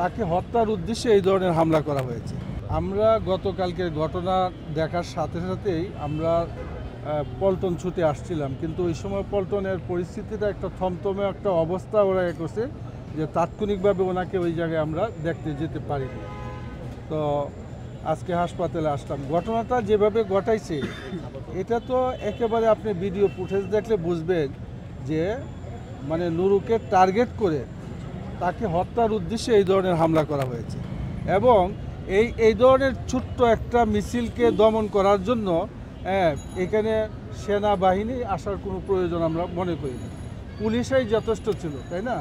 তাকে হত্যার উদ্দেশ্যে এই ধরনের হামলা করা হয়েছে। আমরা গতকালকের ঘটনা দেখার সাথে সাথেই আমরা পল্টন ছুটে আসছিলাম, কিন্তু ওই সময় পল্টনের পরিস্থিতিটা একটা থমথমে একটা অবস্থা ওরা করছে যে তাৎক্ষণিকভাবে ওনাকে ওই জায়গায় আমরা দেখতে যেতে পারিনি। তো আজকে হাসপাতালে আসলাম। ঘটনাটা যেভাবে ঘটাইছে এটা তো একেবারে আপনি ভিডিও ফুটেজ দেখলে বুঝবেন যে মানে নুরুকে টার্গেট করে তাকে হত্যার উদ্দেশ্যে এই ধরনের হামলা করা হয়েছে এবং এই ধরনের ছোট্ট একটা মিছিলকে দমন করার জন্য এখানে সেনাবাহিনী আসার কোনো প্রয়োজন আমরা মনে করি না। পুলিশই যথেষ্ট ছিল, তাই না?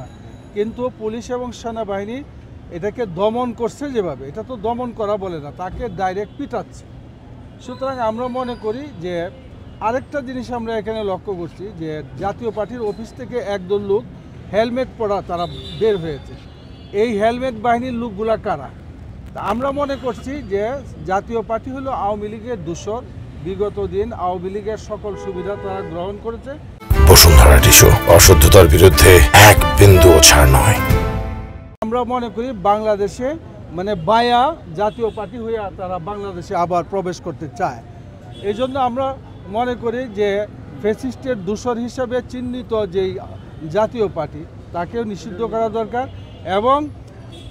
কিন্তু পুলিশ এবং সেনাবাহিনী এটাকে দমন করছে যেভাবে, এটা তো দমন করা বলে না, তাকে ডাইরেক্ট পিটাচ্ছে। সুতরাং আমরা মনে করি যে আরেকটা জিনিস আমরা এখানে লক্ষ্য করছি যে জাতীয় পার্টির অফিস থেকে একদল লোক হেলমেট পরা তারা বের হয়েছে। এই হেলমেট বাহিনীর লোকগুলা কারা? আমরা মনে করছি যে জাতীয় পার্টি হলো আওয়ামী লীগের দূষর। বিগত দিন আওয়ামী লীগের সকল সুবিধা তারা গ্রহণ করেছে। বসুন্ধরা টিস্যু অশুদ্ধতার বিরুদ্ধে এক বিন্দুও ছাড় নয়। আমরা মনে করি বাংলাদেশে মানে বায়া জাতীয় পার্টি হয়ে তারা বাংলাদেশে আবার প্রবেশ করতে চায়। এই জন্য আমরা মনে করি যে ফ্যাসিস্টের দূষর হিসাবে চিহ্নিত যেই জাতীয় পার্টি তাকেও নিষিদ্ধ করা দরকার এবং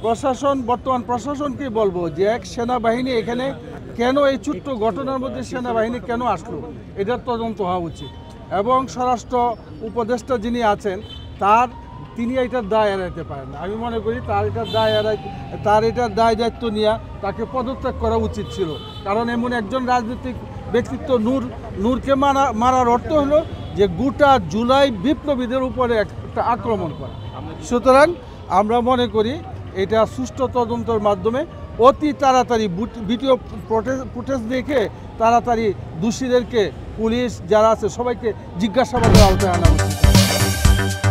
প্রশাসন, বর্তমান প্রশাসনকে বলবো যে এক সেনাবাহিনী এখানে কেন এই ছোট্ট ঘটনার মধ্যে সেনাবাহিনী কেন আসলো এটার তদন্ত হওয়া উচিত এবং স্বরাষ্ট্র উপদেষ্টা যিনি আছেন তিনি এটার দায় এড়াইতে পারেন না। আমি মনে করি তার এটার দায় দায়িত্ব নিয়ে তাকে পদত্যাগ করা উচিত ছিল, কারণ এমন একজন রাজনৈতিক ব্যক্তিত্ব নূরকে মারার অর্থ হলো যে গোটা জুলাই বিপ্লবীদের উপরে একটা আক্রমণ করা। সুতরাং আমরা মনে করি এটা সুষ্ঠু তদন্তের মাধ্যমে অতি তাড়াতাড়ি ভিডিও ফুটেজ দেখে তাড়াতাড়ি দোষীদেরকে পুলিশ যারা আছে সবাইকে জিজ্ঞাসাবাদের আওতায় আনা উচিত।